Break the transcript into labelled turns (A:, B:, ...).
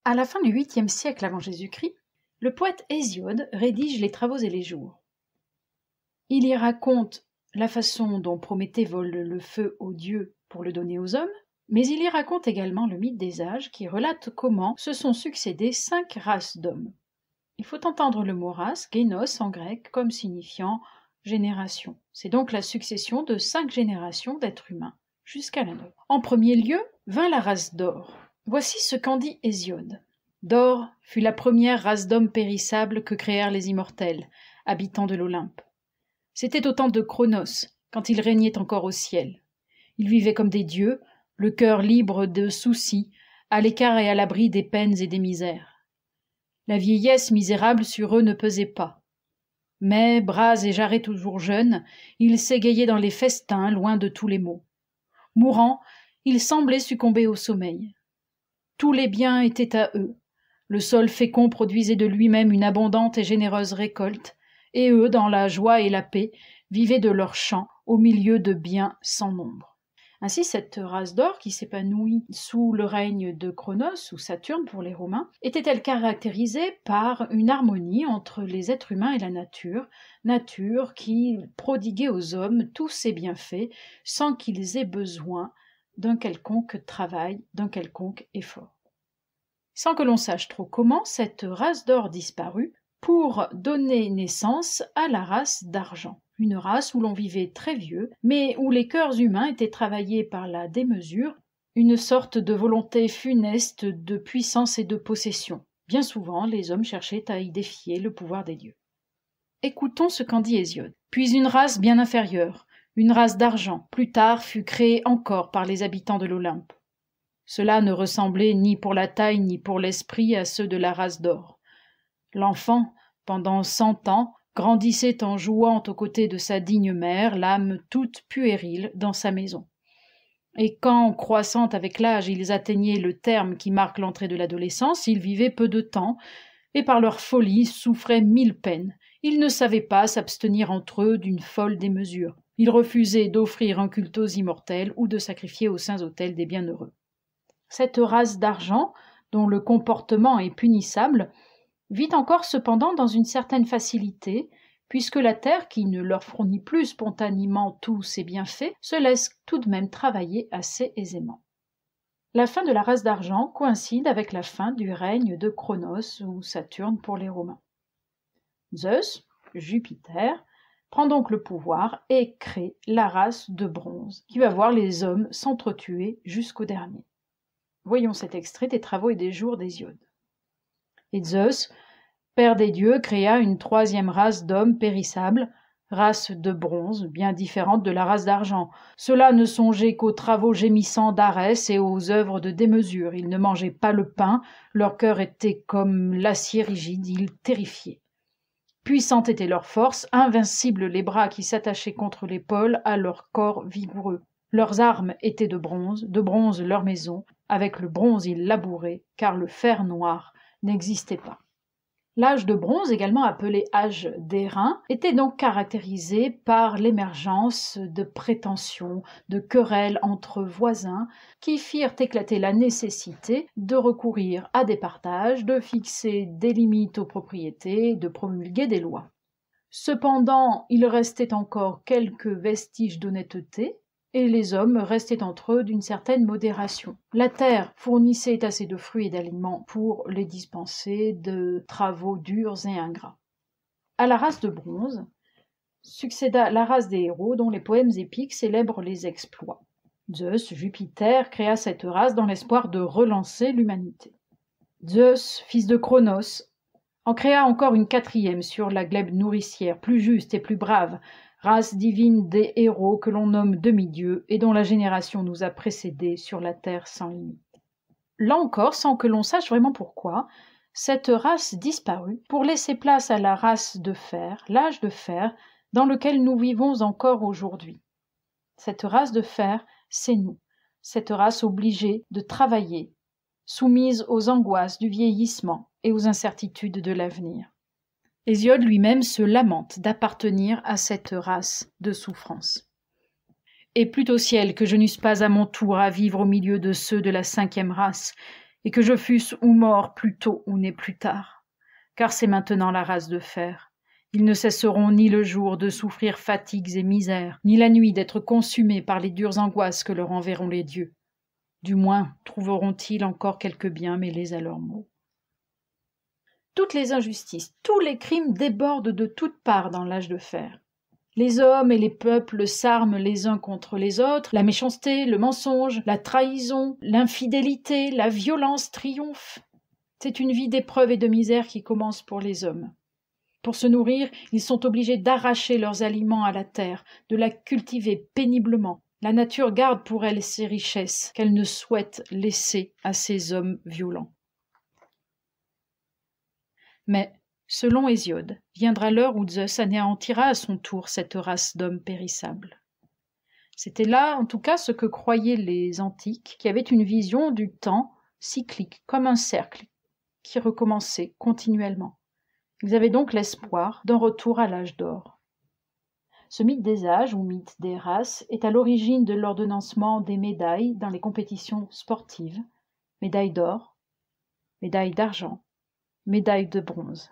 A: À la fin du 8e siècle avant Jésus-Christ, le poète Hésiode rédige les Travaux et les Jours. Il y raconte la façon dont Prométhée vole le feu aux dieux pour le donner aux hommes, mais il y raconte également le mythe des âges qui relate comment se sont succédées 5 races d'hommes. Il faut entendre le mot race, génos en grec, comme signifiant génération. C'est donc la succession de 5 générations d'êtres humains, jusqu'à la nôtre. En premier lieu, vint la race d'Or. Voici ce qu'en dit Hésiode. D'Or fut la première race d'hommes périssables que créèrent les immortels, habitants de l'Olympe. C'était au temps de Cronos, quand ils régnaient encore au ciel. Ils vivaient comme des dieux, le cœur libre de soucis, à l'écart et à l'abri des peines et des misères. La vieillesse misérable sur eux ne pesait pas. Mais, bras et jarrets toujours jeunes, ils s'égayaient dans les festins, loin de tous les maux. Mourants, ils semblaient succomber au sommeil. Tous les biens étaient à eux. Le sol fécond produisait de lui-même une abondante et généreuse récolte, et eux, dans la joie et la paix, vivaient de leurs champs, au milieu de biens sans nombre. Ainsi, cette race d'Or, qui s'épanouit sous le règne de Cronos, ou Saturne pour les Romains, était-elle caractérisée par une harmonie entre les êtres humains et la nature qui prodiguait aux hommes tous ses bienfaits, sans qu'ils aient besoin d'un quelconque travail, d'un quelconque effort. Sans que l'on sache trop comment, cette race d'Or disparut pour donner naissance à la race d'Argent, une race où l'on vivait très vieux, mais où les cœurs humains étaient travaillés par la démesure, une sorte de volonté funeste de puissance et de possession. Bien souvent, les hommes cherchaient à y défier le pouvoir des dieux. Écoutons ce qu'en dit Hésiode. Puis une race bien inférieure, une race d'Argent, plus tard fut créée encore par les habitants de l'Olympe. Cela ne ressemblait ni pour la taille ni pour l'esprit à ceux de la race d'Or. L'enfant, pendant 100 ans, grandissait en jouant aux côtés de sa digne mère, l'âme toute puérile dans sa maison. Et quand, croissant avec l'âge, ils atteignaient le terme qui marque l'entrée de l'adolescence, ils vivaient peu de temps, et par leur folie souffraient 1000 peines. Ils ne savaient pas s'abstenir entre eux d'une folle démesure. Ils refusaient d'offrir un culte aux immortels ou de sacrifier aux saints autels des bienheureux. Cette race d'Argent, dont le comportement est punissable, vit encore cependant dans une certaine facilité, puisque la terre, qui ne leur fournit plus spontanément tous ses bienfaits, se laisse tout de même travailler assez aisément. La fin de la race d'Argent coïncide avec la fin du règne de Cronos ou Saturne pour les Romains. Zeus, Jupiter, prend donc le pouvoir et crée la race de Bronze, qui va voir les hommes s'entretuer jusqu'au dernier. Voyons cet extrait des Travaux et des Jours d'Hésiode. Et Zeus, père des dieux, créa une 3e race d'hommes périssables, race de bronze, bien différente de la race d'argent. Ceux-là ne songeaient qu'aux travaux gémissants d'Arès et aux œuvres de démesure. Ils ne mangeaient pas le pain, leur cœur était comme l'acier rigide, ils terrifiaient. Puissante était leur force, invincibles les bras qui s'attachaient contre l'épaule à leur corps vigoureux. Leurs armes étaient de bronze leur maison, avec le bronze ils labouraient, car le fer noir n'existait pas. L'âge de bronze, également appelé âge d'airain, était donc caractérisé par l'émergence de prétentions, de querelles entre voisins qui firent éclater la nécessité de recourir à des partages, de fixer des limites aux propriétés, de promulguer des lois. Cependant, il restait encore quelques vestiges d'honnêteté, et les hommes restaient entre eux d'une certaine modération. La terre fournissait assez de fruits et d'aliments pour les dispenser de travaux durs et ingrats. À la race de bronze succéda la race des héros dont les poèmes épiques célèbrent les exploits. Zeus, Jupiter, créa cette race dans l'espoir de relancer l'humanité. Zeus, fils de Cronos, en créa encore une 4e sur la glèbe nourricière, plus juste et plus brave, race divine des héros que l'on nomme demi-dieux et dont la génération nous a précédés sur la terre sans limite. Là encore, sans que l'on sache vraiment pourquoi, cette race disparut pour laisser place à la race de fer, l'âge de fer, dans lequel nous vivons encore aujourd'hui. Cette race de fer, c'est nous, cette race obligée de travailler, soumise aux angoisses du vieillissement et aux incertitudes de l'avenir. Hésiode lui-même se lamente d'appartenir à cette race de souffrance. Et plût au ciel que je n'eusse pas à mon tour à vivre au milieu de ceux de la 5e race, et que je fusse ou mort plus tôt ou né plus tard, car c'est maintenant la race de fer. Ils ne cesseront ni le jour de souffrir fatigues et misères, ni la nuit d'être consumés par les dures angoisses que leur enverront les dieux. Du moins trouveront-ils encore quelques biens mêlés à leurs maux. Toutes les injustices, tous les crimes débordent de toutes parts dans l'âge de fer. Les hommes et les peuples s'arment les uns contre les autres, la méchanceté, le mensonge, la trahison, l'infidélité, la violence triomphent. C'est une vie d'épreuve et de misère qui commence pour les hommes. Pour se nourrir, ils sont obligés d'arracher leurs aliments à la terre, de la cultiver péniblement. La nature garde pour elle ses richesses qu'elle ne souhaite laisser à ces hommes violents. Mais, selon Hésiode, viendra l'heure où Zeus anéantira à son tour cette race d'hommes périssables. C'était là, en tout cas, ce que croyaient les antiques, qui avaient une vision du temps cyclique, comme un cercle, qui recommençait continuellement. Ils avaient donc l'espoir d'un retour à l'âge d'or. Ce mythe des âges, ou mythe des races, est à l'origine de l'ordonnancement des médailles dans les compétitions sportives, médailles d'or, médailles d'argent, médailles de bronze.